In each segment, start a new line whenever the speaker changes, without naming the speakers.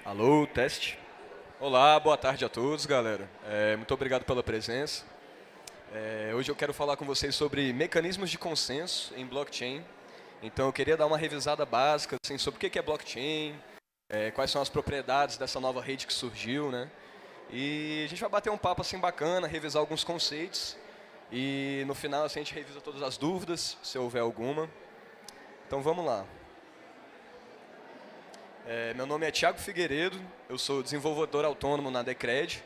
Alô, teste. Olá, boa tarde a todos, galera. Muito obrigado pela presença. Hoje eu quero falar com vocês sobre mecanismos de consenso em blockchain. Então eu queria dar uma revisada básica assim, sobre o que é blockchain, quais são as propriedades dessa nova rede que surgiu, né? E a gente vai bater um papo assim bacana, revisar alguns conceitos. E no final assim, a gente revisa todas as dúvidas, se houver alguma. Então vamos lá. Meu nome é Thiago Figueiredo, eu sou desenvolvedor autônomo na Decred.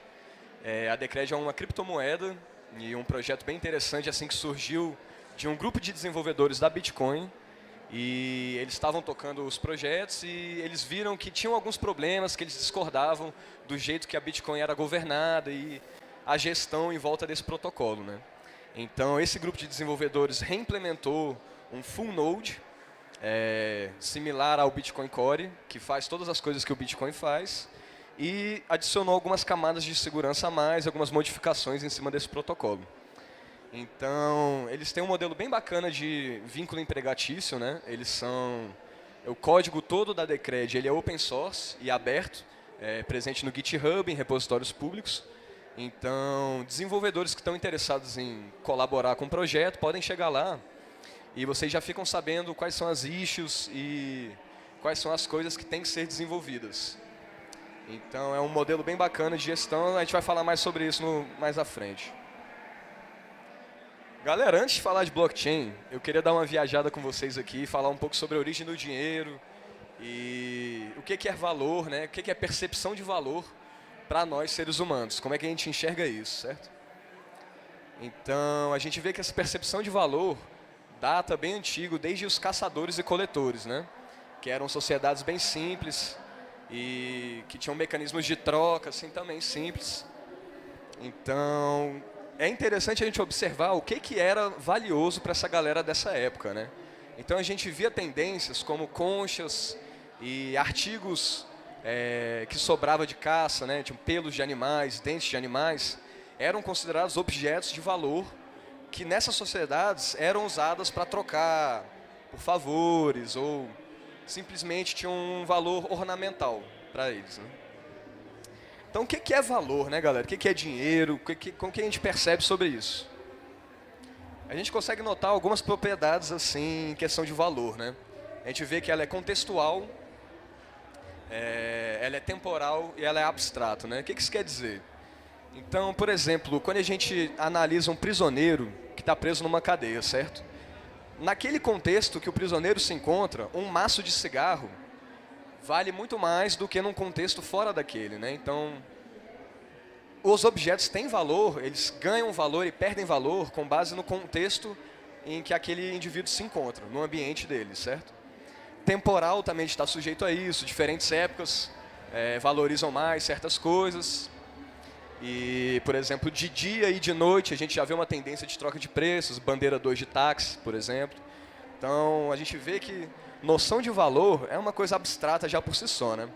A Decred é uma criptomoeda e um projeto bem interessante assim que surgiu de um grupo de desenvolvedores da Bitcoin. E eles estavam tocando os projetos e eles viram que tinham alguns problemas, que eles discordavam do jeito que a Bitcoin era governada e a gestão em volta desse protocolo, né? Então esse grupo de desenvolvedores reimplementou um full node, similar ao Bitcoin Core, que faz todas as coisas que o Bitcoin faz, e adicionou algumas camadas de segurança a mais, algumas modificações em cima desse protocolo. Então, eles têm um modelo bem bacana de vínculo empregatício, né? O código todo da Decred, ele é open source e aberto, presente no GitHub, em repositórios públicos. Então, desenvolvedores que estão interessados em colaborar com o projeto podem chegar lá e vocês já ficam sabendo quais são as issues e quais são as coisas que têm que ser desenvolvidas. Então, é um modelo bem bacana de gestão, a gente vai falar mais sobre isso mais à frente. Galera, antes de falar de blockchain, eu queria dar uma viajada com vocês aqui, falar um pouco sobre a origem do dinheiro e o que é valor, né? O que é percepção de valor para nós seres humanos, como é que a gente enxerga isso, certo? Então, a gente vê que essa percepção de valor data bem antigo, desde os caçadores e coletores, né? Que eram sociedades bem simples e que tinham mecanismos de troca, assim, também simples. Então, é interessante a gente observar o que era valioso para essa galera dessa época, né? Então a gente via tendências como conchas e artigos que sobrava de caça, né? Tipo, pelos de animais, dentes de animais, eram considerados objetos de valor que nessas sociedades eram usadas para trocar por favores ou simplesmente tinham um valor ornamental para eles, né? Então, o que é valor, né, galera? O que é dinheiro? Como que a gente percebe sobre isso? A gente consegue notar algumas propriedades assim, em questão de valor, né? A gente vê que ela é contextual, ela é temporal e ela é abstrato, né? O que isso quer dizer? Então, por exemplo, quando a gente analisa um prisioneiro que está preso numa cadeia, certo? Naquele contexto que o prisioneiro se encontra, um maço de cigarro vale muito mais do que num contexto fora daquele, né? Então, os objetos têm valor, eles ganham valor e perdem valor com base no contexto em que aquele indivíduo se encontra, no ambiente dele, certo? Temporal também está sujeito a isso, diferentes épocas valorizam mais certas coisas. E, por exemplo, de dia e de noite a gente já vê uma tendência de troca de preços, bandeira 2 de táxi, por exemplo. Então, a gente vê que noção de valor é uma coisa abstrata já por si só, né?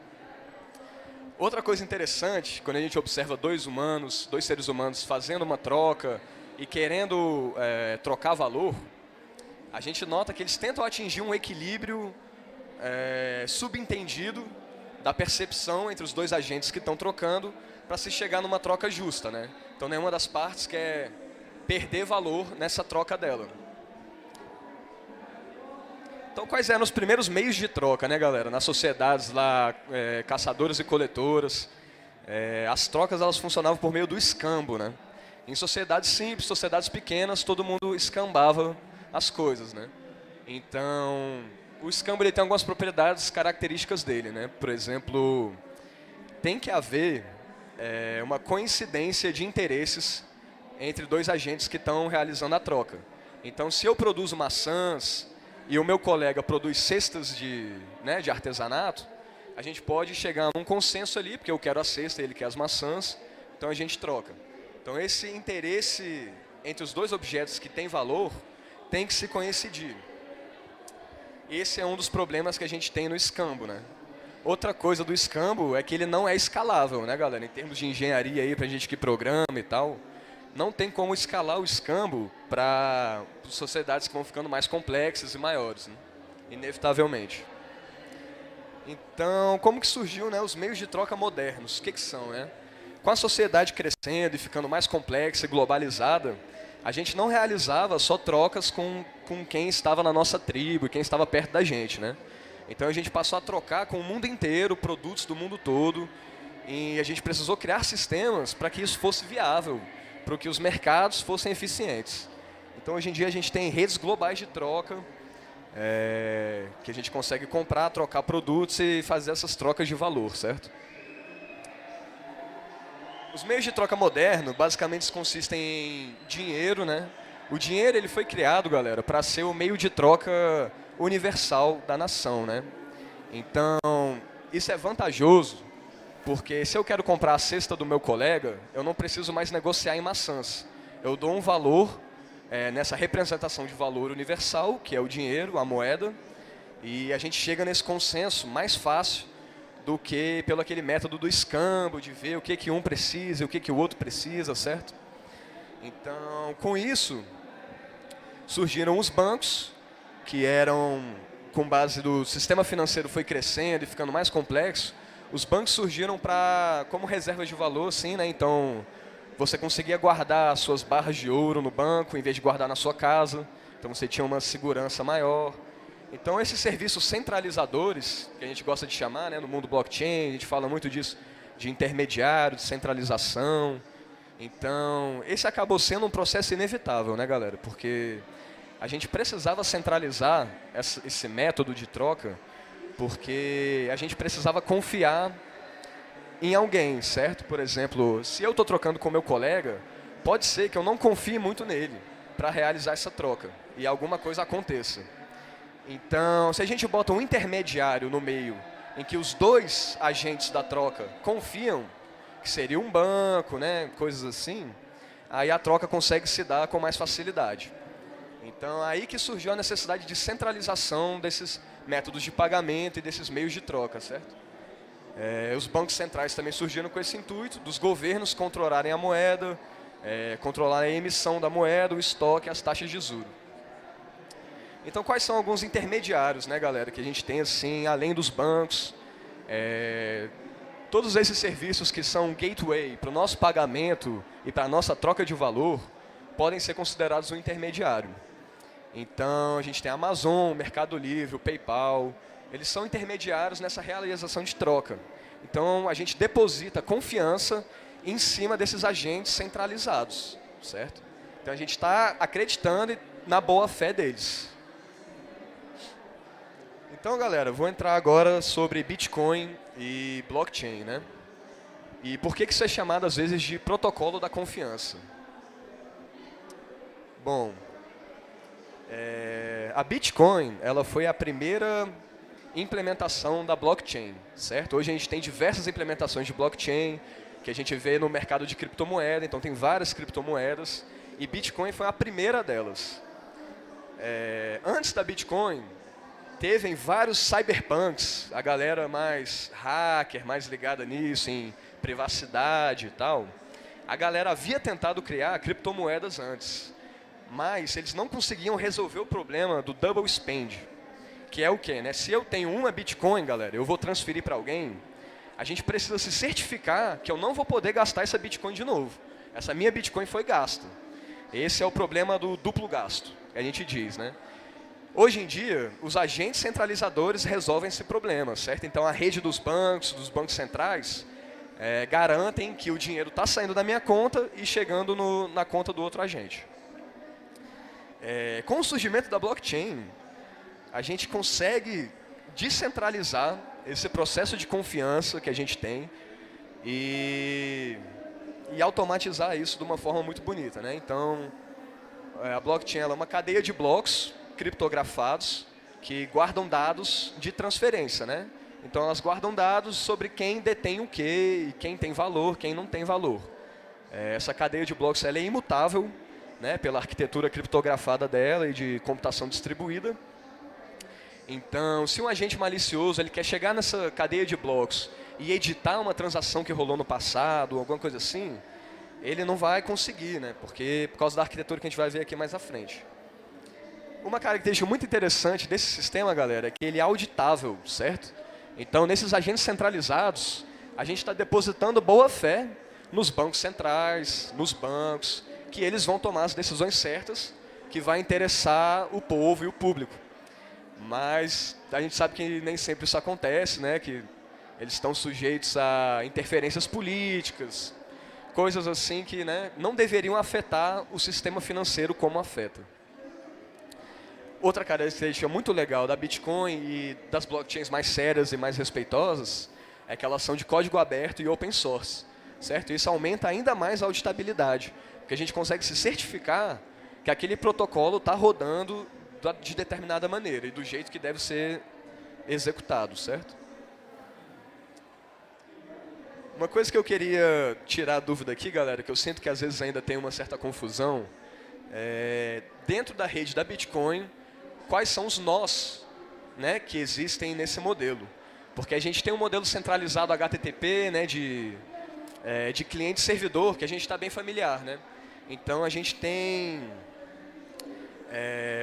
Outra coisa interessante, quando a gente observa dois seres humanos fazendo uma troca e querendo trocar valor, a gente nota que eles tentam atingir um equilíbrio subentendido da percepção entre os dois agentes que estão trocando para se chegar numa troca justa, né? Então nenhuma das partes quer perder valor nessa troca dela. Então, quais eram os primeiros meios de troca, né, galera? Nas sociedades lá, caçadoras e coletoras, as trocas elas funcionavam por meio do escambo, né? Em sociedades simples, sociedades pequenas, todo mundo escambava as coisas, né? Então, o escambo ele tem algumas propriedades características dele, né? Por exemplo, tem que haver uma coincidência de interesses entre dois agentes que estão realizando a troca. Então, se eu produzo maçãs e o meu colega produz cestas de artesanato, a gente pode chegar a um consenso ali, porque eu quero a cesta e ele quer as maçãs, então a gente troca. Então esse interesse entre os dois objetos que têm valor tem que se coincidir. Esse é um dos problemas que a gente tem no escambo, né? Outra coisa do escambo é que ele não é escalável, né, galera? Em termos de engenharia aí, pra gente que programa e tal, não tem como escalar o escambo para sociedades que vão ficando mais complexas e maiores, né? Inevitavelmente. Então, como que surgiu, né, os meios de troca modernos? O que são, né? Com a sociedade crescendo e ficando mais complexa e globalizada, a gente não realizava só trocas com quem estava na nossa tribo, quem estava perto da gente, né? Então a gente passou a trocar com o mundo inteiro, produtos do mundo todo, e a gente precisou criar sistemas para que isso fosse viável, para que os mercados fossem eficientes. Então hoje em dia a gente tem redes globais de troca, que a gente consegue comprar, trocar produtos e fazer essas trocas de valor, certo? Os meios de troca moderno basicamente consistem em dinheiro, né? O dinheiro ele foi criado, galera, para ser o meio de troca universal da nação, né? Então, isso é vantajoso, porque se eu quero comprar a cesta do meu colega, eu não preciso mais negociar em maçãs. Eu dou um valor nessa representação de valor universal, que é o dinheiro, a moeda, e a gente chega nesse consenso mais fácil do que pelo aquele método do escambo, de ver o que um precisa e o que o outro precisa, certo? Então, com isso, surgiram os bancos, que eram, com base do sistema financeiro foi crescendo e ficando mais complexo, os bancos surgiram como reserva de valor, sim, né? Então, você conseguia guardar as suas barras de ouro no banco, em vez de guardar na sua casa, então você tinha uma segurança maior. Então, esses serviços centralizadores, que a gente gosta de chamar, né, no mundo blockchain, a gente fala muito disso, de intermediário, de centralização. Então, esse acabou sendo um processo inevitável, né, galera? Porque a gente precisava centralizar esse método de troca, porque a gente precisava confiar em alguém, certo? Por exemplo, se eu estou trocando com meu colega, pode ser que eu não confie muito nele para realizar essa troca e alguma coisa aconteça. Então, se a gente bota um intermediário no meio, em que os dois agentes da troca confiam, que seria um banco, né, coisas assim, aí a troca consegue se dar com mais facilidade. Então, aí que surgiu a necessidade de centralização desses métodos de pagamento e desses meios de troca, certo? Os bancos centrais também surgiram com esse intuito, dos governos controlarem a moeda, controlarem a emissão da moeda, o estoque e as taxas de juros. Então, quais são alguns intermediários, né, galera, que a gente tem, assim, além dos bancos? Todos esses serviços que são gateway para o nosso pagamento e para a nossa troca de valor, podem ser considerados um intermediário. Então, a gente tem a Amazon, o Mercado Livre, o PayPal, eles são intermediários nessa realização de troca. Então, a gente deposita confiança em cima desses agentes centralizados, certo? Então, a gente está acreditando na boa fé deles. Então, galera, vou entrar agora sobre Bitcoin e blockchain, né? E por que isso é chamado, às vezes, de protocolo da confiança? Bom, a Bitcoin, ela foi a primeira implementação da blockchain, certo? Hoje a gente tem diversas implementações de blockchain, que a gente vê no mercado de criptomoeda, então tem várias criptomoedas, e Bitcoin foi a primeira delas. Antes da Bitcoin, teve vários cyberpunks, a galera mais hacker, mais ligada nisso, em privacidade e tal. A galera havia tentado criar criptomoedas antes, mas eles não conseguiam resolver o problema do double spend, que é o quê, né? Se eu tenho uma Bitcoin, galera, eu vou transferir para alguém, a gente precisa se certificar que eu não vou poder gastar essa Bitcoin de novo. Essa minha Bitcoin foi gasta. Esse é o problema do duplo gasto, que a gente diz, né? Hoje em dia, os agentes centralizadores resolvem esse problema, certo? Então, a rede dos bancos centrais, garantem que o dinheiro está saindo da minha conta e chegando na conta do outro agente. Com o surgimento da blockchain, a gente consegue descentralizar esse processo de confiança que a gente tem e automatizar isso de uma forma muito bonita, né? Então, a blockchain ela é uma cadeia de blocos criptografados que guardam dados de transferência, né? Então, elas guardam dados sobre quem detém o quê, e quem tem valor, quem não tem valor. Essa cadeia de blocos ela é imutável, né, pela arquitetura criptografada dela e de computação distribuída. Então, se um agente malicioso ele quer chegar nessa cadeia de blocos e editar uma transação que rolou no passado, alguma coisa assim, ele não vai conseguir, né, por causa da arquitetura que a gente vai ver aqui mais à frente. Uma característica muito interessante desse sistema, galera, é que ele é auditável, certo? Então, nesses agentes centralizados, a gente está depositando boa-fé nos bancos centrais, nos bancos, que eles vão tomar as decisões certas, que vai interessar o povo e o público. Mas a gente sabe que nem sempre isso acontece, né? Que eles estão sujeitos a interferências políticas, coisas assim que, né, não deveriam afetar o sistema financeiro como afeta. Outra característica muito legal da Bitcoin e das blockchains mais sérias e mais respeitosas é que elas são de código aberto e open source, certo? Isso aumenta ainda mais a auditabilidade, porque a gente consegue se certificar que aquele protocolo está rodando de determinada maneira e do jeito que deve ser executado, certo? Uma coisa que eu queria tirar a dúvida aqui, galera, que eu sinto que às vezes ainda tem uma certa confusão, dentro da rede da Bitcoin, quais são os nós, né, que existem nesse modelo. Porque a gente tem um modelo centralizado HTTP, né, de cliente-servidor, que a gente está bem familiar, né? Então a gente tem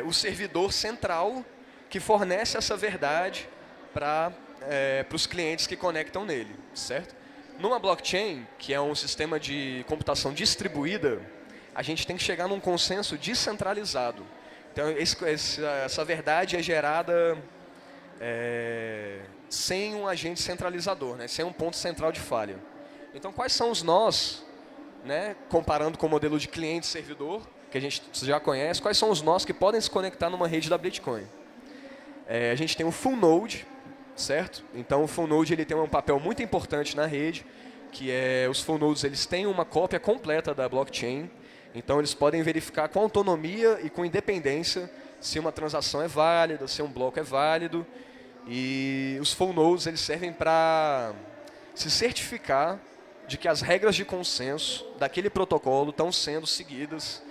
o servidor central que fornece essa verdade para os clientes que conectam nele, certo? Numa blockchain, que é um sistema de computação distribuída, a gente tem que chegar num consenso descentralizado. Então, essa verdade é gerada sem um agente centralizador, né? Sem um ponto central de falha. Então, quais são os nós, né? Comparando com o modelo de cliente-servidor, que a gente já conhece, quais são os nós que podem se conectar numa rede da Bitcoin? A gente tem o full node, certo? Então o full node ele tem um papel muito importante na rede, que os full nodes eles têm uma cópia completa da blockchain, então eles podem verificar com autonomia e com independência se uma transação é válida, se um bloco é válido, e os full nodes eles servem para se certificar de que as regras de consenso daquele protocolo estão sendo seguidas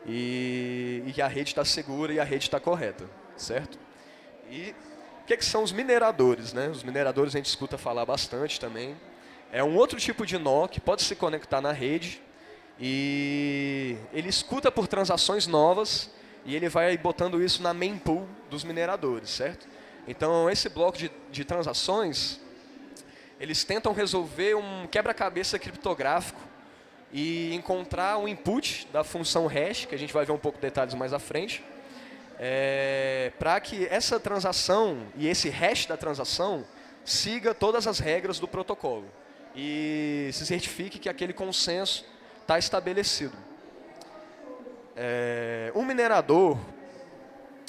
e que a rede está segura e a rede está correta, certo? E o que são os mineradores, né? Os mineradores a gente escuta falar bastante também. É um outro tipo de nó que pode se conectar na rede e ele escuta por transações novas e ele vai botando isso na mempool dos mineradores, certo? Então, esse bloco de transações, eles tentam resolver um quebra-cabeça criptográfico e encontrar um input da função hash, que a gente vai ver um pouco de detalhes mais à frente, para que essa transação e esse hash da transação siga todas as regras do protocolo e se certifique que aquele consenso está estabelecido. Um minerador,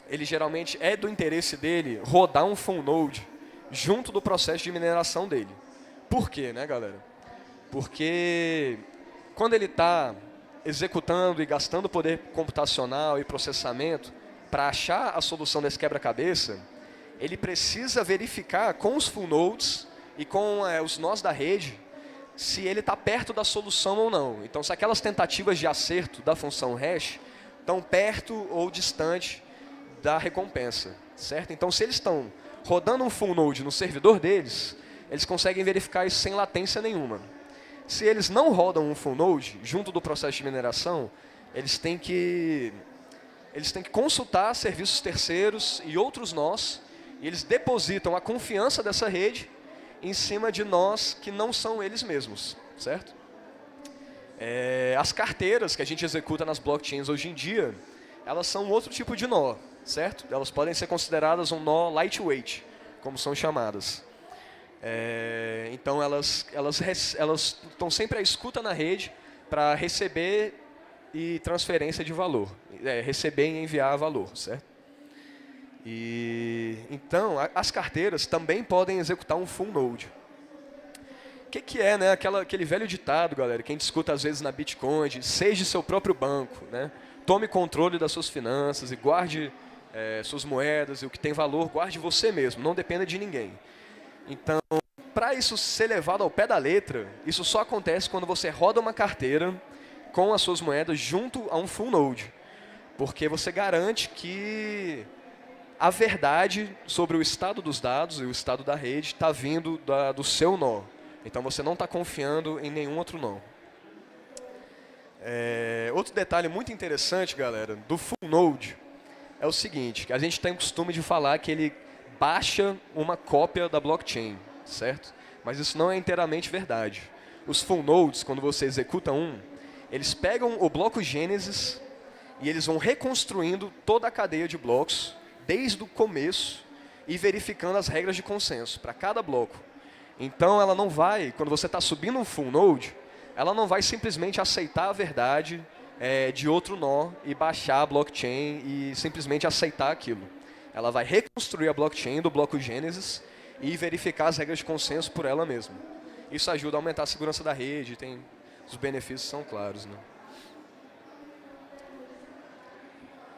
ele geralmente é do interesse dele rodar um full node junto do processo de mineração dele. Por quê, né, galera? Porque quando ele está executando e gastando poder computacional e processamento para achar a solução desse quebra-cabeça, ele precisa verificar com os full nodes e com os nós da rede se ele está perto da solução ou não. Então, se aquelas tentativas de acerto da função hash estão perto ou distante da recompensa, certo? Então, se eles estão rodando um full node no servidor deles, eles conseguem verificar isso sem latência nenhuma. Se eles não rodam um full node junto do processo de mineração, eles têm que consultar serviços terceiros e outros nós, e eles depositam a confiança dessa rede em cima de nós que não são eles mesmos, certo? As carteiras que a gente executa nas blockchains hoje em dia, elas são um outro tipo de nó, certo? Elas podem ser consideradas um nó lightweight, como são chamadas. Então elas estão sempre à escuta na rede para receber e transferência de valor, receber e enviar valor, certo? Então as carteiras também podem executar um full node. O que é, né, aquele velho ditado, galera, que a gente escuta às vezes na Bitcoin, de seja seu próprio banco, né? Tome controle das suas finanças e guarde suas moedas e o que tem valor, guarde você mesmo, não dependa de ninguém. Então, para isso ser levado ao pé da letra, isso só acontece quando você roda uma carteira com as suas moedas junto a um full node. Porque você garante que a verdade sobre o estado dos dados e o estado da rede está vindo do seu nó. Então você não está confiando em nenhum outro nó. Outro detalhe muito interessante, galera, do full node é o seguinte, que a gente tem o costume de falar que ele baixa uma cópia da blockchain, certo? Mas isso não é inteiramente verdade. Os full nodes, quando você executa eles pegam o bloco Gênesis e eles vão reconstruindo toda a cadeia de blocos, desde o começo, e verificando as regras de consenso para cada bloco. Então, ela não vai, quando você está subindo um full node, ela não vai simplesmente aceitar a verdade de outro nó e baixar a blockchain e simplesmente aceitar aquilo. Ela vai reconstruir a blockchain do bloco Gênesis e verificar as regras de consenso por ela mesma. Isso ajuda a aumentar a segurança da rede, os benefícios são claros, né?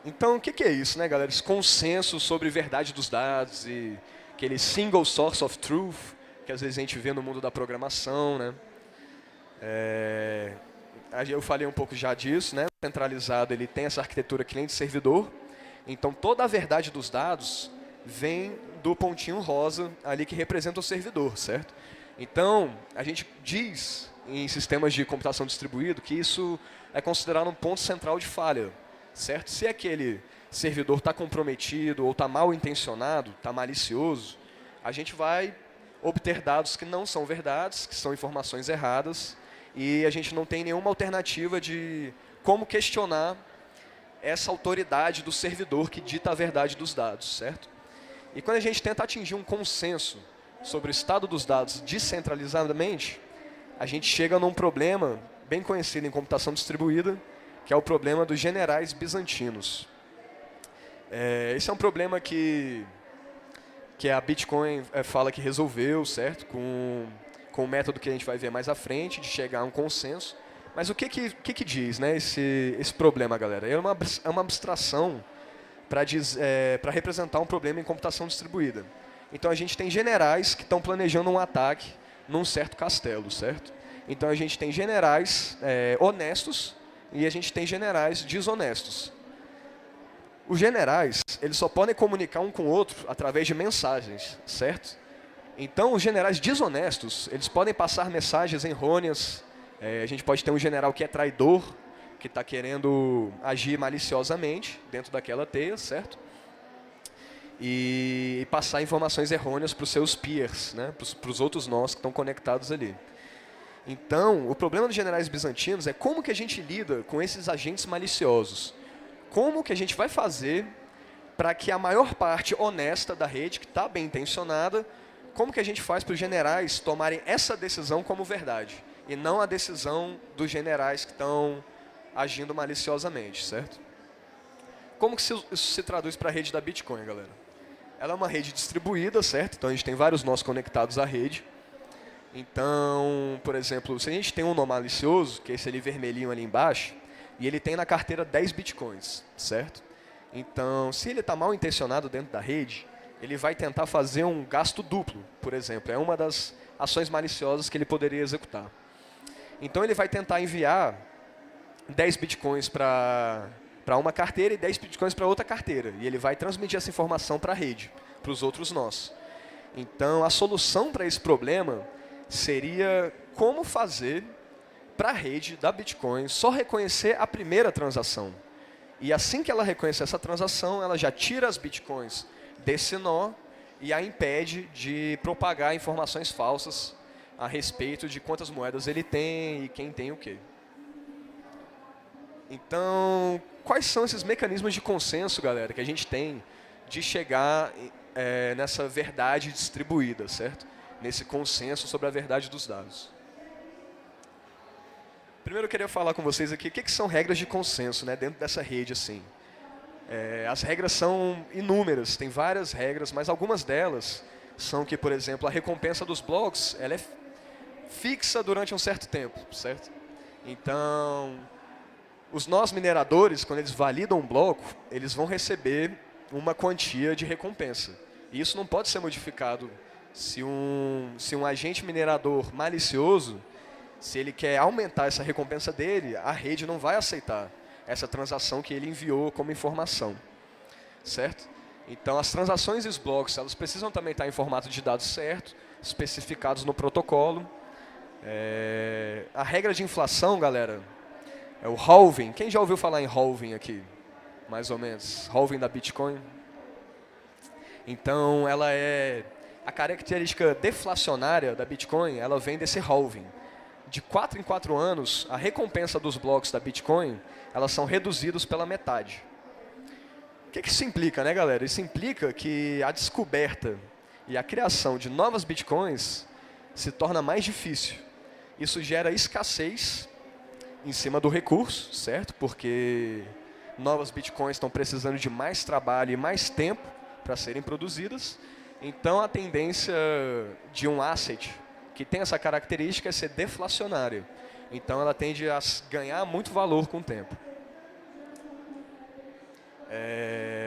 Então, o que é isso, né, galera? Esse consenso sobre verdade dos dados e aquele single source of truth que às vezes a gente vê no mundo da programação, né? Eu falei um pouco já disso, né? O centralizado, ele tem essa arquitetura cliente-servidor. Então, toda a verdade dos dados vem do pontinho rosa ali que representa o servidor, certo? Então, a gente diz em sistemas de computação distribuído que isso é considerado um ponto central de falha, certo? Se aquele servidor está comprometido ou está mal intencionado, está malicioso, a gente vai obter dados que não são verdades, que são informações erradas, e a gente não tem nenhuma alternativa de como questionar essa autoridade do servidor que dita a verdade dos dados, certo? E quando a gente tenta atingir um consenso sobre o estado dos dados descentralizadamente, a gente chega num problema bem conhecido em computação distribuída, que é o problema dos generais bizantinos. Esse é um problema que a Bitcoin fala que resolveu, certo? Com o método que a gente vai ver mais à frente, de chegar a um consenso. Mas o que diz, né, esse problema, galera? É uma abstração para representar um problema em computação distribuída. Então, a gente tem generais que estão planejando um ataque num certo castelo, certo? Então, a gente tem generais honestos e a gente tem generais desonestos. Os generais, eles só podem comunicar um com o outro através de mensagens, certo? Então, os generais desonestos, eles podem passar mensagens errôneas. A gente pode ter um general que é traidor, que está querendo agir maliciosamente dentro daquela teia, certo? E passar informações errôneas para os seus peers, né? Para os outros nós que estão conectados ali. Então, o problema dos generais bizantinos é como que a gente lida com esses agentes maliciosos. Como que a gente vai fazer para que a maior parte honesta da rede, que está bem intencionada, como que a gente faz para os generais tomarem essa decisão como verdade, e não a decisão dos generais que estão agindo maliciosamente, certo? Como que isso se traduz para a rede da Bitcoin, galera? Ela é uma rede distribuída, certo? Então, a gente tem vários nós conectados à rede. Então, por exemplo, se a gente tem um nó malicioso, que é esse ali vermelhinho ali embaixo, e ele tem na carteira 10 bitcoins, certo? Então, se ele está mal intencionado dentro da rede, ele vai tentar fazer um gasto duplo, por exemplo. É uma das ações maliciosas que ele poderia executar. Então, ele vai tentar enviar 10 bitcoins para uma carteira e 10 bitcoins para outra carteira. E ele vai transmitir essa informação para a rede, para os outros nós. Então, a solução para esse problema seria como fazer para a rede da Bitcoin só reconhecer a primeira transação. E assim que ela reconhecer essa transação, ela já tira as Bitcoins desse nó e a impede de propagar informações falsas a respeito de quantas moedas ele tem e quem tem o quê. Então, quais são esses mecanismos de consenso, galera, que a gente tem de chegar nessa verdade distribuída, certo? Nesse consenso sobre a verdade dos dados. Primeiro eu queria falar com vocês aqui o que são regras de consenso, né, dentro dessa rede assim. As regras são inúmeras, tem várias regras, mas algumas delas são que, por exemplo, a recompensa dos blocos ela é fixa durante um certo tempo, certo? Então, os nós mineradores, quando eles validam um bloco, eles vão receber uma quantia de recompensa. E isso não pode ser modificado. Se um agente minerador malicioso, se ele quer aumentar essa recompensa dele, a rede não vai aceitar essa transação que ele enviou como informação, certo? Então, as transações e os blocos, elas precisam também estar em formato de dados certo, especificados no protocolo. A regra de inflação, galera, é o halving. Quem já ouviu falar em halving aqui? Mais ou menos. Halving da Bitcoin. Então, a característica deflacionária da Bitcoin, ela vem desse halving. De 4 em 4 anos, a recompensa dos blocos da Bitcoin, elas são reduzidos pela metade. O que isso implica, né, galera? Isso implica que a descoberta e a criação de novas Bitcoins se torna mais difícil. Isso gera escassez em cima do recurso, certo? Porque novas Bitcoins estão precisando de mais trabalho e mais tempo para serem produzidas. Então, a tendência de um asset que tem essa característica é ser deflacionária. Então, ela tende a ganhar muito valor com o tempo.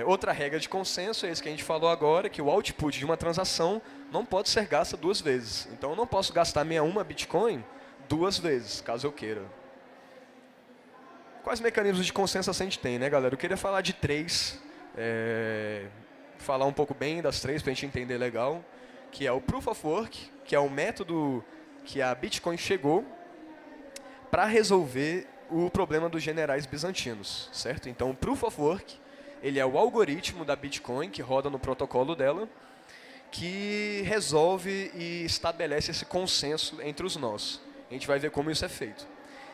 Outra regra de consenso é isso que a gente falou agora, que o output de uma transação não pode ser gasta 2 vezes. Então, eu não posso gastar minha uma Bitcoin 2 vezes, caso eu queira. Quais mecanismos de consenso a gente tem, né, galera? Eu queria falar de 3, falar um pouco bem das 3 para a gente entender legal, que é o Proof of Work, que é o método que a Bitcoin chegou para resolver o problema dos generais bizantinos, certo? Então, o Proof of Work, ele é o algoritmo da Bitcoin que roda no protocolo dela, que resolve e estabelece esse consenso entre os nós. A gente vai ver como isso é feito.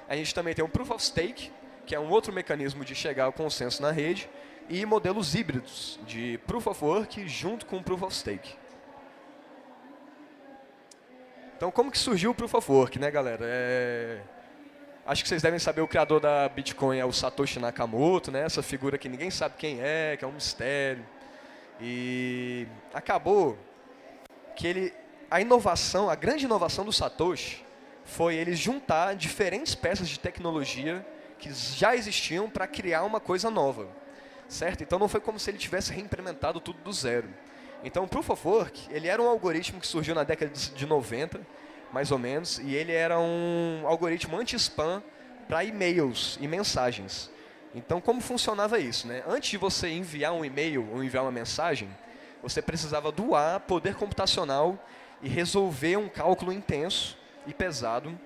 A gente também tem o Proof of Stake, que é um outro mecanismo de chegar ao consenso na rede, e modelos híbridos de Proof of Work junto com Proof of Stake. Então, como que surgiu o Proof of Work, né, galera? Acho que vocês devem saber, o criador da Bitcoin é o Satoshi Nakamoto, né? Essa figura que ninguém sabe quem é, que é um mistério. E acabou que a grande inovação do Satoshi foi ele juntar diferentes peças de tecnologia que já existiam para criar uma coisa nova, certo? Então não foi como se ele tivesse reimplementado tudo do zero. Então o Proof of Work, ele era um algoritmo que surgiu na década de 90, mais ou menos, e ele era um algoritmo anti-spam para e-mails e mensagens. Então como funcionava isso, né? Antes de você enviar um e-mail ou enviar uma mensagem, você precisava doar poder computacional e resolver um cálculo intenso e pesado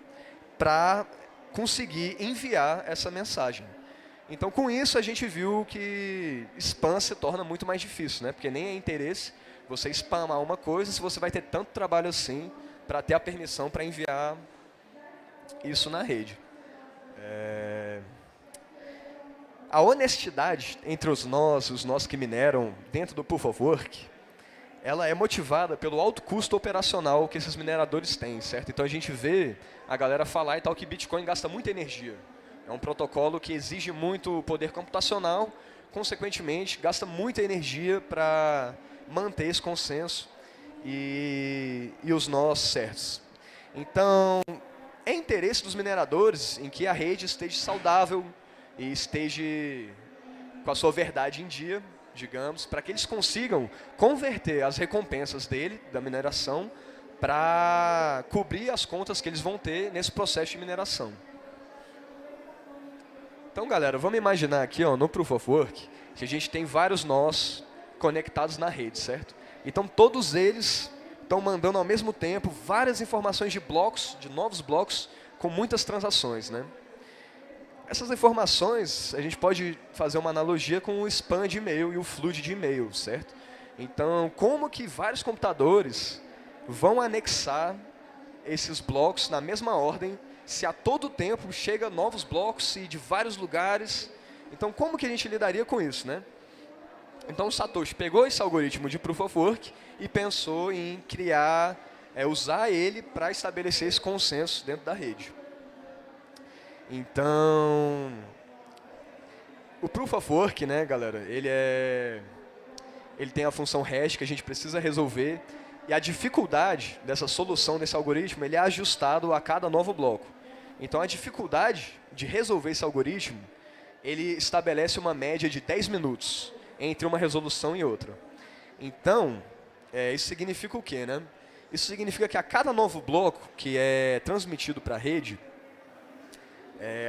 para conseguir enviar essa mensagem. Então, com isso, a gente viu que spam se torna muito mais difícil, né? Porque nem é interesse você spamar uma coisa se você vai ter tanto trabalho assim para ter a permissão para enviar isso na rede. A honestidade entre os nós que mineram dentro do Proof of Work, ela é motivada pelo alto custo operacional que esses mineradores têm, certo? Então a gente vê a galera falar e tal que Bitcoin gasta muita energia. É um protocolo que exige muito poder computacional, consequentemente gasta muita energia para manter esse consenso e os nós certos. Então, é interesse dos mineradores em que a rede esteja saudável e esteja com a sua verdade em dia, digamos, para que eles consigam converter as recompensas da mineração, para cobrir as contas que eles vão ter nesse processo de mineração. Então, galera, vamos imaginar aqui, ó, no Proof of Work, que a gente tem vários nós conectados na rede, certo? Então, todos eles estão mandando ao mesmo tempo várias informações de blocos, de novos blocos, com muitas transações, né? Essas informações, a gente pode fazer uma analogia com o spam de e-mail e o flood de e-mail, certo? Então, como que vários computadores vão anexar esses blocos na mesma ordem, se a todo tempo chega novos blocos e de vários lugares? Então, como que a gente lidaria com isso, né? Então, o Satoshi pegou esse algoritmo de Proof of Work e pensou em usar ele para estabelecer esse consenso dentro da rede. Então, o Proof of Work, né, galera, ele tem a função hash que a gente precisa resolver, e a dificuldade dessa solução desse algoritmo, ele é ajustado a cada novo bloco. Então, a dificuldade de resolver esse algoritmo, ele estabelece uma média de 10 minutos entre uma resolução e outra. Então, isso significa o quê, né? Isso significa que a cada novo bloco que é transmitido para a rede,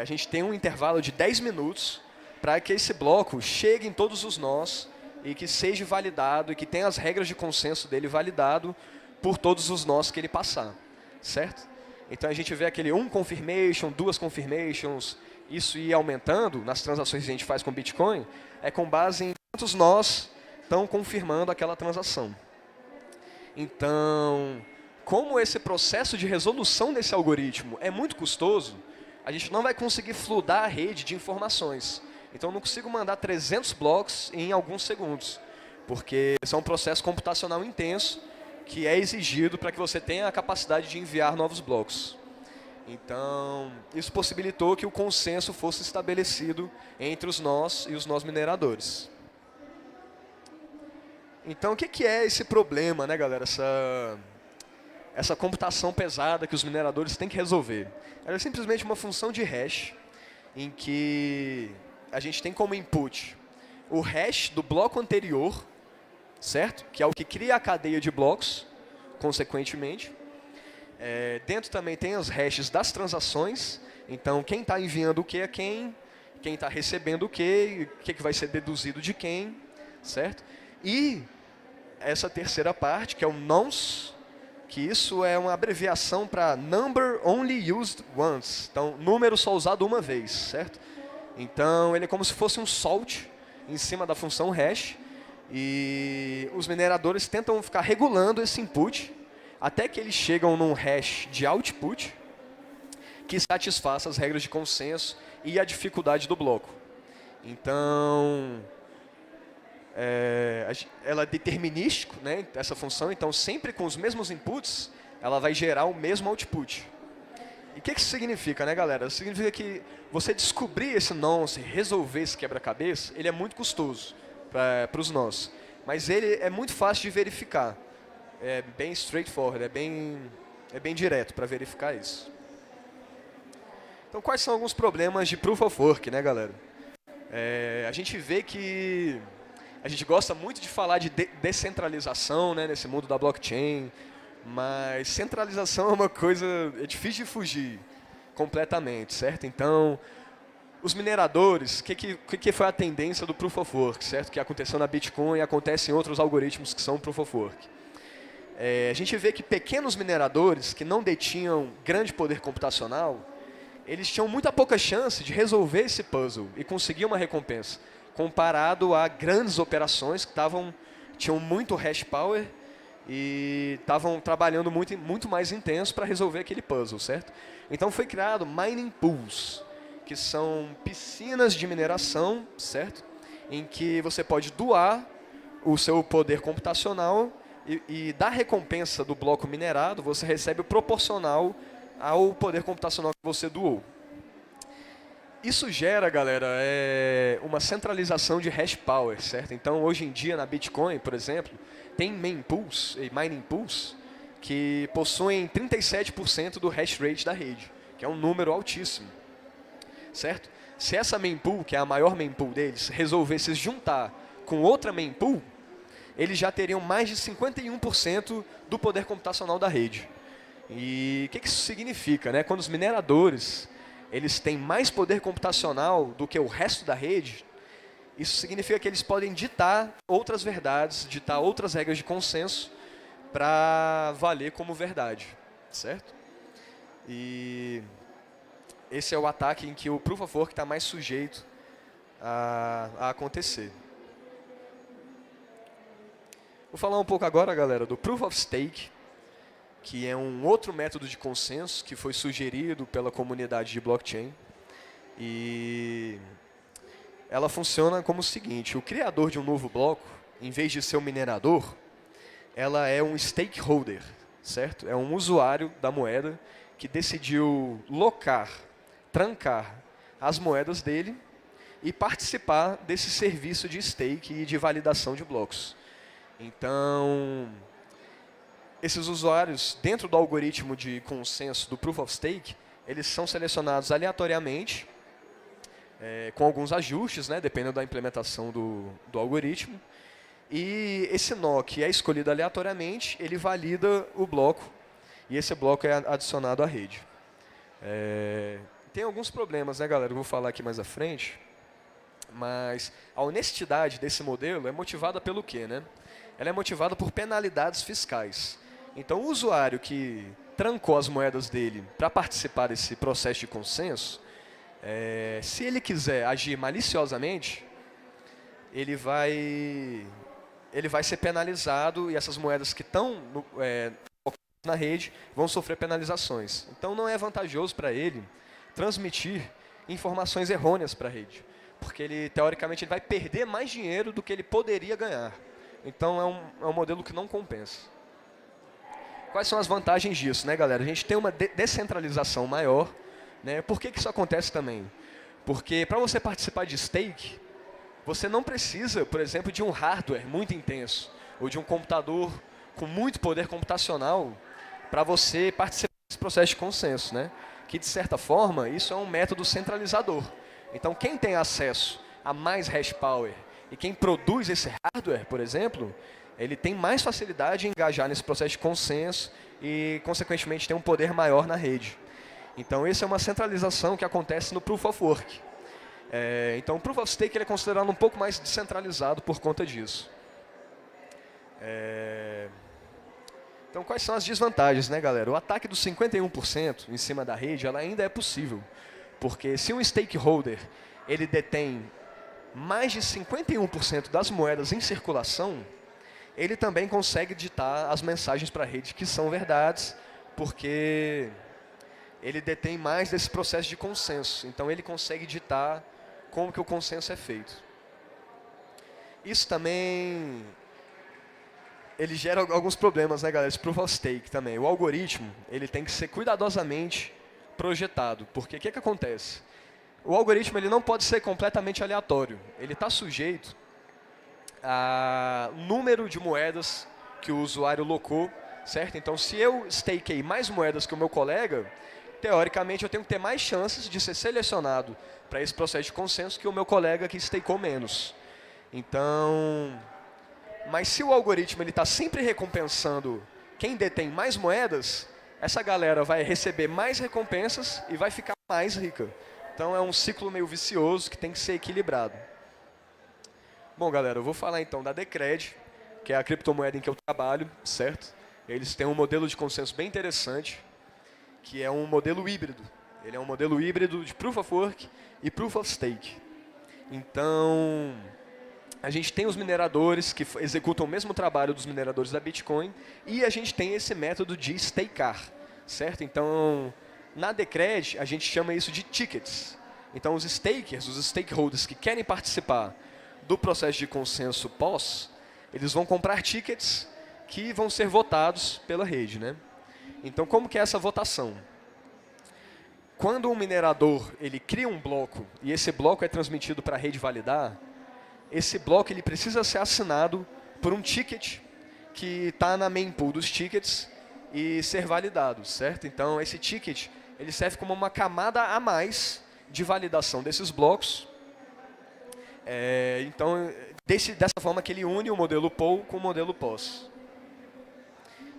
a gente tem um intervalo de 10 minutos para que esse bloco chegue em todos os nós e que seja validado e que tenha as regras de consenso dele validado por todos os nós que ele passar, certo? Então a gente vê aquele confirmation, 2 confirmations, isso ir aumentando nas transações que a gente faz com Bitcoin, com base em quantos nós estão confirmando aquela transação. Então, como esse processo de resolução desse algoritmo é muito custoso, a gente não vai conseguir fludar a rede de informações. Então, eu não consigo mandar 300 blocos em alguns segundos, porque esse é um processo computacional intenso que é exigido para que você tenha a capacidade de enviar novos blocos. Então, isso possibilitou que o consenso fosse estabelecido entre os nós e os nós mineradores. Então, o que é esse problema, né, galera? Essa computação pesada que os mineradores têm que resolver. Ela é simplesmente uma função de hash, em que a gente tem como input o hash do bloco anterior, certo? Que é o que cria a cadeia de blocos, consequentemente. Dentro também tem os hashes das transações. Então, quem está enviando o que a quem está recebendo o que vai ser deduzido de quem, certo? E essa terceira parte, que é o nonce, que isso é uma abreviação para Number Only Used Once. Então, número só usado uma vez, certo? Então, ele é como se fosse um salt em cima da função hash. E os mineradores tentam ficar regulando esse input até que eles chegam num hash de output que satisfaça as regras de consenso e a dificuldade do bloco. Então, ela é determinístico, né, essa função. Então, sempre com os mesmos inputs, ela vai gerar o mesmo output. E o que isso significa, né, galera? Significa que você descobrir esse nonce, resolver esse quebra-cabeça, ele é muito custoso para os nós. Mas ele é muito fácil de verificar. É bem straightforward, é bem direto para verificar isso. Então, quais são alguns problemas de Proof of Work, né, galera? A gente vê que a gente gosta muito de falar de descentralização, né, nesse mundo da blockchain, mas centralização é uma coisa, é difícil de fugir completamente, certo? Então, os mineradores, o que foi a tendência do Proof of Work, certo? Que aconteceu na Bitcoin e acontece em outros algoritmos que são Proof of Work. A gente vê que pequenos mineradores que não detinham grande poder computacional, eles tinham muita pouca chance de resolver esse puzzle e conseguir uma recompensa, comparado a grandes operações que tinham muito hash power e estavam trabalhando muito mais intenso para resolver aquele puzzle, certo? Então foi criado mining pools, que são piscinas de mineração, certo? Em que você pode doar o seu poder computacional e da recompensa do bloco minerado, você recebe o proporcional ao poder computacional que você doou. Isso gera, galera, uma centralização de hash power, certo? Então, hoje em dia, na Bitcoin, por exemplo, tem mining pools que possuem 37% do hash rate da rede, que é um número altíssimo, certo? Se essa mempool, que é a maior mempool deles, resolvesse se juntar com outra mempool, eles já teriam mais de 51% do poder computacional da rede. E o que isso significa, né? Quando os mineradores eles têm mais poder computacional do que o resto da rede, isso significa que eles podem ditar outras verdades, ditar outras regras de consenso para valer como verdade, certo? E esse é o ataque em que o Proof of Work está mais sujeito a acontecer. Vou falar um pouco agora, galera, do Proof of Stake, que é um outro método de consenso que foi sugerido pela comunidade de blockchain. E ela funciona como o seguinte: o criador de um novo bloco, em vez de ser um minerador, ela é um stakeholder, certo? É um usuário da moeda que decidiu trancar as moedas dele e participar desse serviço de stake e de validação de blocos. Então, esses usuários, dentro do algoritmo de consenso do Proof of Stake, eles são selecionados aleatoriamente, com alguns ajustes, né, dependendo da implementação do algoritmo. E esse nó que é escolhido aleatoriamente, ele valida o bloco, e esse bloco é adicionado à rede. Tem alguns problemas, né, galera? Eu vou falar aqui mais à frente, mas a honestidade desse modelo é motivada pelo quê, né? Ela é motivada por penalidades fiscais. Então, o usuário que trancou as moedas dele para participar desse processo de consenso, se ele quiser agir maliciosamente, ele vai ele vai ser penalizado e essas moedas que estão na rede vão sofrer penalizações. Então não é vantajoso para ele transmitir informações errôneas para a rede, porque ele, teoricamente, ele vai perder mais dinheiro do que ele poderia ganhar. Então é um modelo que não compensa. Quais são as vantagens disso, né, galera? A gente tem uma descentralização maior, né? Por que isso acontece também? Porque para você participar de stake, você não precisa, por exemplo, de um hardware muito intenso ou de um computador com muito poder computacional para você participar desse processo de consenso, né? Que, de certa forma, isso é um método centralizador. Então, quem tem acesso a mais hash power e quem produz esse hardware, por exemplo, ele tem mais facilidade em engajar nesse processo de consenso e, consequentemente, tem um poder maior na rede. Então, essa é uma centralização que acontece no Proof of Work. Então, o Proof of Stake ele é considerado um pouco mais descentralizado por conta disso. Então, quais são as desvantagens, né, galera? O ataque dos 51% em cima da rede ela ainda é possível. Porque se um stakeholder ele detém mais de 51% das moedas em circulação, ele também consegue ditar as mensagens para a rede que são verdades, porque ele detém mais desse processo de consenso. Então, ele consegue ditar como que o consenso é feito. Isso também ele gera alguns problemas, né, galera? Esse Proof of Stake também. O algoritmo ele tem que ser cuidadosamente projetado. Porque o que acontece? O algoritmo ele não pode ser completamente aleatório. Ele está sujeito a número de moedas que o usuário locou, certo? Então, se eu stakei mais moedas que o meu colega, teoricamente eu tenho que ter mais chances de ser selecionado para esse processo de consenso que o meu colega que stakeou menos. Então, mas se o algoritmo está sempre recompensando quem detém mais moedas, essa galera vai receber mais recompensas e vai ficar mais rica. Então é um ciclo meio vicioso que tem que ser equilibrado. Bom, galera, eu vou falar então da Decred, que é a criptomoeda em que eu trabalho, certo? Eles têm um modelo de consenso bem interessante, que é um modelo híbrido. Ele é um modelo híbrido de Proof of Work e Proof of Stake. Então, a gente tem os mineradores que executam o mesmo trabalho dos mineradores da Bitcoin e a gente tem esse método de stakear, certo? Então, na Decred, a gente chama isso de tickets. Então, os stakers, os stakeholders que querem participar do processo de consenso pós, eles vão comprar tickets que vão ser votados pela rede, né? Então, como que é essa votação? Quando um minerador ele cria um bloco e esse bloco é transmitido para a rede validar, esse bloco ele precisa ser assinado por um ticket que está na mempool dos tickets e ser validado, certo? Então, esse ticket ele serve como uma camada a mais de validação desses blocos. Então, dessa forma que ele une o modelo POW com o modelo POS.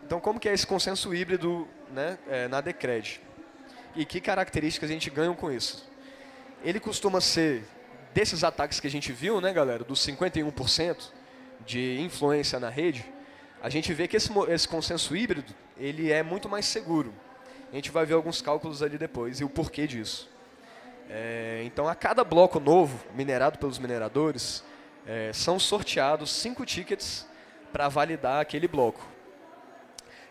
Então, como que é esse consenso híbrido, né, na Decred? E que características a gente ganha com isso? Ele costuma ser, desses ataques que a gente viu, né, galera, dos 51% de influência na rede, a gente vê que esse consenso híbrido ele é muito mais seguro. A gente vai ver alguns cálculos ali depois e o porquê disso. Então, a cada bloco novo, minerado pelos mineradores, são sorteados 5 tickets para validar aquele bloco.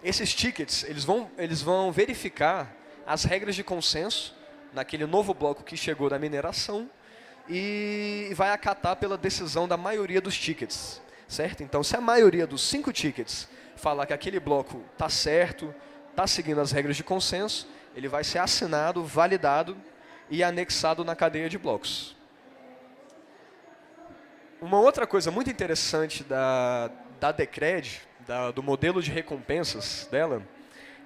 Esses tickets eles vão verificar as regras de consenso naquele novo bloco que chegou da mineração e vai acatar pela decisão da maioria dos tickets, certo? Então, se a maioria dos 5 tickets falar que aquele bloco está certo, está seguindo as regras de consenso, ele vai ser assinado, validado e anexado na cadeia de blocos. Uma outra coisa muito interessante da Decred, do modelo de recompensas dela,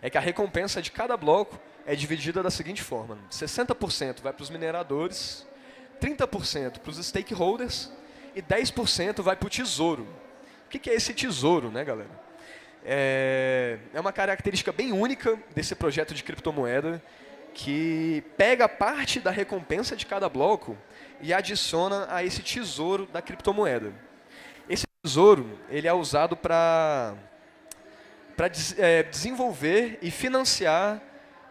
é que a recompensa de cada bloco é dividida da seguinte forma: 60% vai para os mineradores, 30% para os stakeholders e 10% vai para o tesouro. O que é esse tesouro, né, galera? É uma característica bem única desse projeto de criptomoeda, que pega parte da recompensa de cada bloco e adiciona a esse tesouro da criptomoeda. Esse tesouro ele é usado para desenvolver e financiar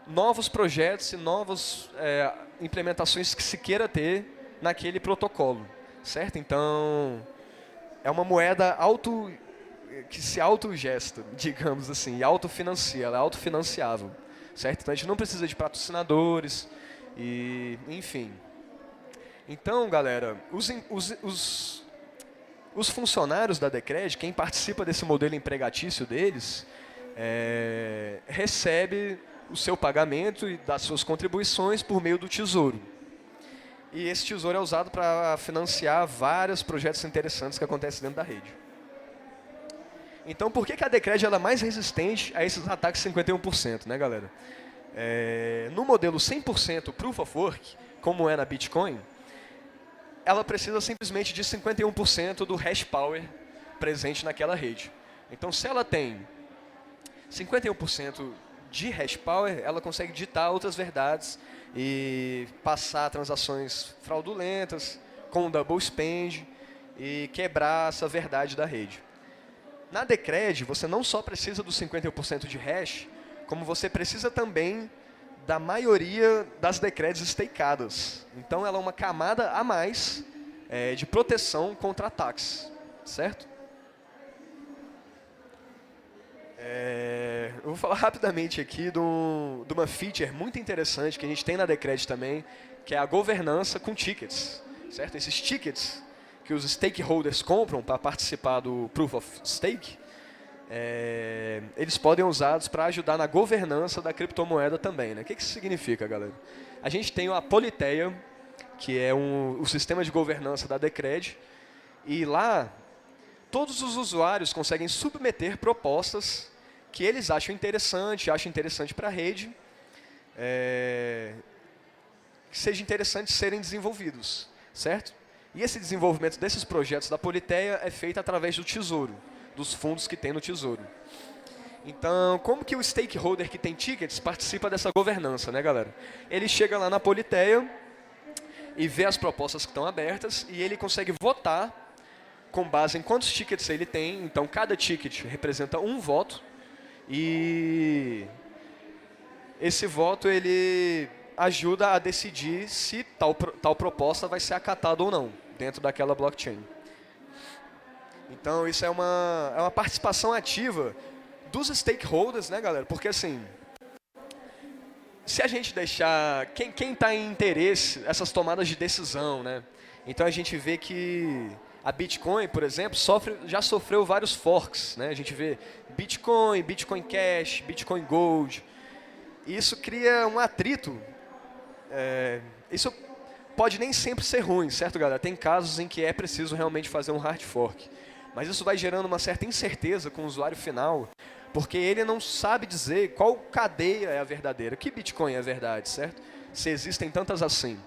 novos projetos e novas implementações que se queira ter naquele protocolo, certo? Então, é uma moeda que se autogesta, digamos assim, e autofinancia, ela é autofinanciável, certo? Então a gente não precisa de patrocinadores, e enfim. Então, galera, os funcionários da Decred, quem participa desse modelo empregatício deles, recebe o seu pagamento e das suas contribuições por meio do Tesouro. E esse Tesouro é usado para financiar vários projetos interessantes que acontecem dentro da rede. Então, por que a Decred ela é mais resistente a esses ataques 51%, né, galera? No modelo 100% Proof of Work, como é na Bitcoin, ela precisa simplesmente de 51% do hash power presente naquela rede. Então, se ela tem 51% de hash power, ela consegue ditar outras verdades e passar transações fraudulentas com o double spend e quebrar essa verdade da rede. Na Decred, você não só precisa dos 51% de hash, como você precisa também da maioria das Decreds stakeadas. Então, ela é uma camada a mais de proteção contra ataques, certo? Eu vou falar rapidamente aqui de uma feature muito interessante que a gente tem na Decred também, que é a governança com tickets, certo? Esses tickets que os stakeholders compram para participar do Proof of Stake, eles podem ser usados para ajudar na governança da criptomoeda também, né? O que isso significa, galera? A gente tem a Politeia, que é o sistema de governança da Decred, e lá todos os usuários conseguem submeter propostas que eles acham interessante para a rede, que seja interessante serem desenvolvidos, certo? E esse desenvolvimento desses projetos da Politeia é feito através do Tesouro, dos fundos que tem no Tesouro. Então, como que o stakeholder que tem tickets participa dessa governança, né, galera? Ele chega lá na Politeia e vê as propostas que estão abertas e ele consegue votar com base em quantos tickets ele tem. Então, cada ticket representa um voto e esse voto ele ajuda a decidir se tal proposta vai ser acatada ou não dentro daquela blockchain. Então, isso é uma participação ativa dos stakeholders, né, galera? Porque, assim, se a gente deixar... Quem está em interesse, essas tomadas de decisão, né? Então, a gente vê que a Bitcoin, por exemplo, já sofreu vários forks, né? A gente vê Bitcoin, Bitcoin Cash, Bitcoin Gold. E isso cria um atrito. Isso pode nem sempre ser ruim, certo, galera? Tem casos em que é preciso realmente fazer um hard fork. Mas isso vai gerando uma certa incerteza com o usuário final, porque ele não sabe dizer qual cadeia é a verdadeira, que Bitcoin é a verdade, certo? Se existem tantas assim.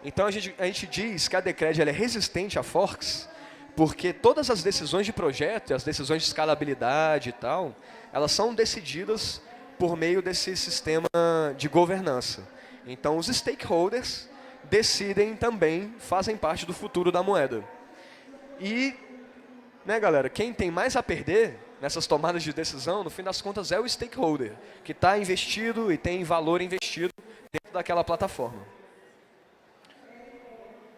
Então a gente diz que a Decred ela é resistente a forks, porque todas as decisões de projeto, as decisões de escalabilidade e tal, elas são decididas por meio desse sistema de governança. Então os stakeholders decidem também, fazem parte do futuro da moeda. E, né, galera, quem tem mais a perder nessas tomadas de decisão, no fim das contas, é o stakeholder, que está investido e tem valor investido dentro daquela plataforma.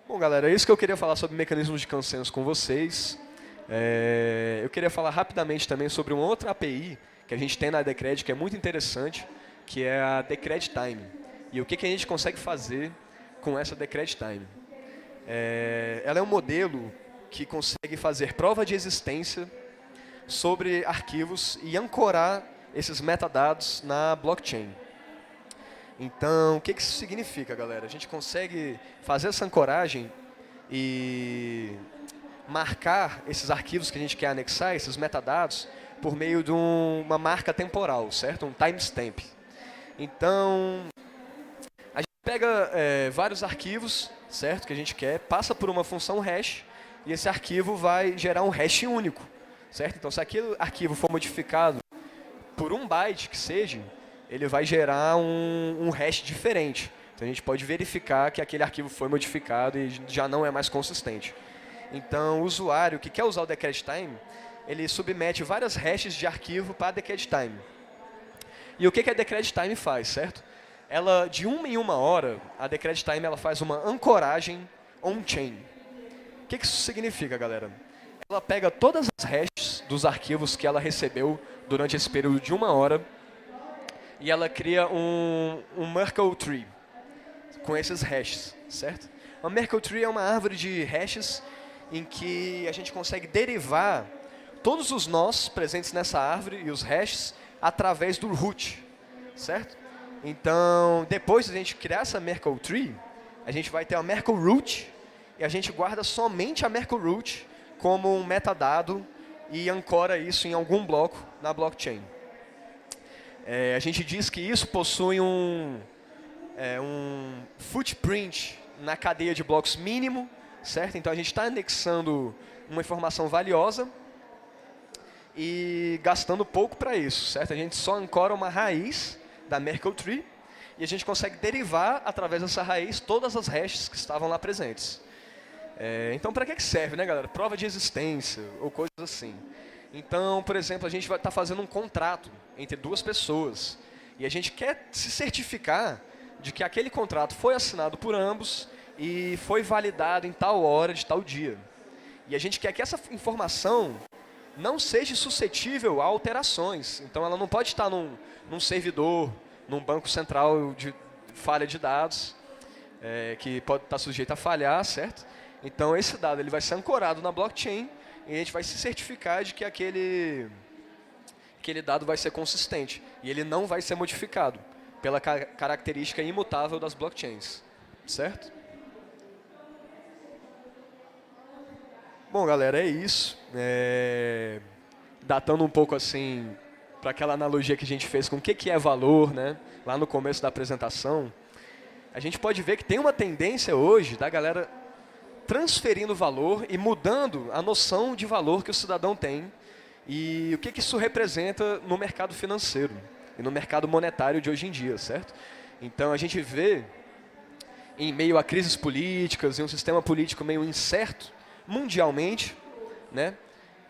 Bom, galera, é isso que eu queria falar sobre mecanismos de consenso com vocês. Eu queria falar rapidamente também sobre uma outra API que a gente tem na Decred, que é muito interessante, que é a Decred Time. E o que a gente consegue fazer com essa Decred Time? Ela é um modelo que consegue fazer prova de existência sobre arquivos e ancorar esses metadados na blockchain. Então, o que isso significa, galera? A gente consegue fazer essa ancoragem e marcar esses arquivos que a gente quer anexar, esses metadados, por meio de uma marca temporal, certo? Um timestamp. Então, a gente pega vários arquivos, certo? Que a gente quer, passa por uma função hash, e esse arquivo vai gerar um hash único, certo? Então, se aquele arquivo for modificado por 1 byte que seja, ele vai gerar um hash diferente. Então, a gente pode verificar que aquele arquivo foi modificado e já não é mais consistente. Então, o usuário que quer usar o Decred Time, ele submete várias hashes de arquivo para a Decred Time. E o que a Decred Time faz, certo? Ela, de 1 em 1 hora, a Decred Time ela faz uma ancoragem on-chain. O que isso significa, galera? ela pega todas as hashes dos arquivos que ela recebeu durante esse período de 1 hora e ela cria um Merkle Tree com esses hashes, certo? Uma Merkle Tree é uma árvore de hashes em que a gente consegue derivar todos os nós presentes nessa árvore e os hashes através do root, certo? Então, depois de a gente criar essa Merkle Tree, a gente vai ter a Merkle Root e a gente guarda somente a Merkle Root como um metadado e ancora isso em algum bloco na blockchain. A gente diz que isso possui um footprint na cadeia de blocos mínimo, certo? Então a gente está anexando uma informação valiosa e gastando pouco para isso, certo? A gente só ancora uma raiz da Merkle Tree e a gente consegue derivar através dessa raiz todas as hashes que estavam lá presentes. Então, para que serve, né, galera? Prova de existência ou coisas assim. Então, por exemplo, a gente vai estar fazendo um contrato entre duas pessoas e a gente quer se certificar de que aquele contrato foi assinado por ambos e foi validado em tal hora de tal dia. E a gente quer que essa informação não seja suscetível a alterações. Então, ela não pode estar num servidor, num banco central de falha de dados, que pode estar sujeito a falhar, certo? Então, esse dado ele vai ser ancorado na blockchain e a gente vai se certificar de que aquele dado vai ser consistente e ele não vai ser modificado pela característica imutável das blockchains, certo? Bom, galera, é isso. Datando um pouco assim para aquela analogia que a gente fez com o que é valor, né? Lá no começo da apresentação, a gente pode ver que tem uma tendência hoje da galera transferindo valor e mudando a noção de valor que o cidadão tem e o que isso representa no mercado financeiro e no mercado monetário de hoje em dia, certo? Então a gente vê, em meio a crises políticas e um sistema político meio incerto mundialmente, né?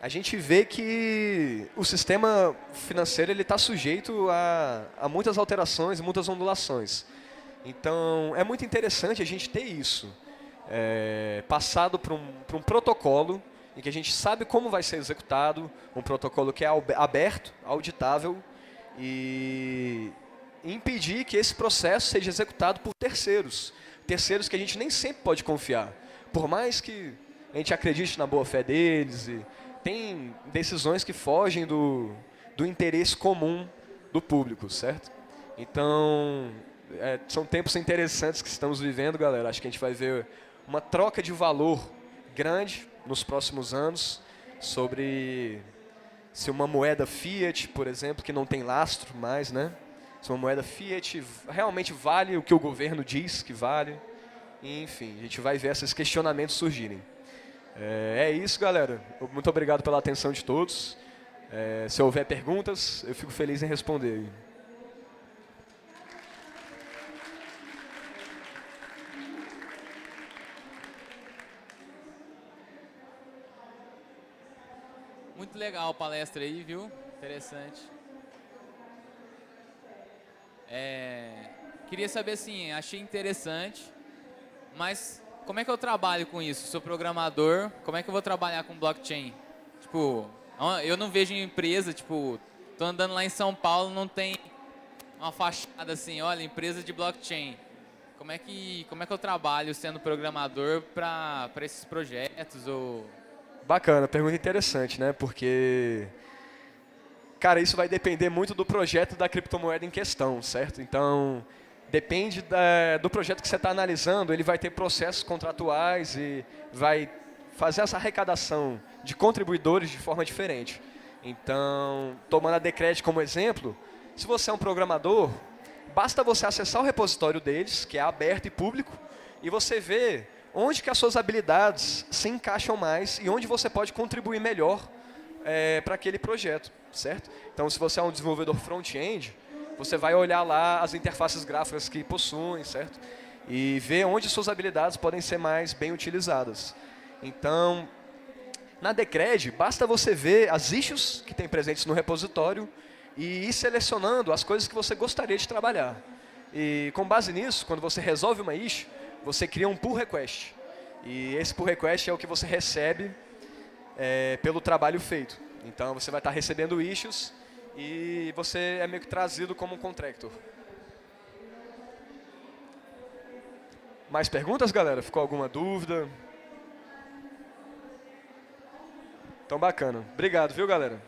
A gente vê que o sistema financeiro está sujeito a muitas alterações, muitas ondulações. Então é muito interessante a gente ter isso passado por um protocolo em que a gente sabe como vai ser executado, um protocolo que é aberto, auditável e impedir que esse processo seja executado por terceiros que a gente nem sempre pode confiar, por mais que a gente acredite na boa fé deles, e tem decisões que fogem do interesse comum do público, certo? Então, são tempos interessantes que estamos vivendo, galera. Acho que a gente vai ver uma troca de valor grande nos próximos anos sobre se uma moeda fiat, por exemplo, que não tem lastro mais, né? Se uma moeda fiat realmente vale o que o governo diz que vale. Enfim, a gente vai ver esses questionamentos surgirem. É isso, galera. Muito obrigado pela atenção de todos. Se houver perguntas, eu fico feliz em responder.
Muito legal a palestra aí, viu? Interessante. Queria saber assim, achei interessante, mas como é que eu trabalho com isso? Sou programador, como é que eu vou trabalhar com blockchain? Tipo, eu não vejo empresa, tipo, tô andando lá em São Paulo, não tem uma fachada assim, olha, empresa de blockchain. Como é que eu trabalho sendo programador para esses projetos ou...
Bacana, pergunta interessante, né? Porque, cara, isso vai depender muito do projeto da criptomoeda em questão, certo? Então, depende do projeto que você está analisando, ele vai ter processos contratuais e vai fazer essa arrecadação de contribuidores de forma diferente. Então, tomando a Decred como exemplo, se você é um programador, basta você acessar o repositório deles, que é aberto e público, e você vê onde que as suas habilidades se encaixam mais e onde você pode contribuir melhor para aquele projeto, certo? Então, se você é um desenvolvedor front-end, você vai olhar lá as interfaces gráficas que possuem, certo? E ver onde suas habilidades podem ser mais bem utilizadas. Então, na Decred, basta você ver as issues que tem presentes no repositório e ir selecionando as coisas que você gostaria de trabalhar. E com base nisso, quando você resolve uma issue, você cria um pull request. E esse pull request é o que você recebe pelo trabalho feito. Então você vai estar recebendo issues e você é meio que trazido como um contractor. Mais perguntas, galera? Ficou alguma dúvida? Então, bacana. Obrigado, viu, galera?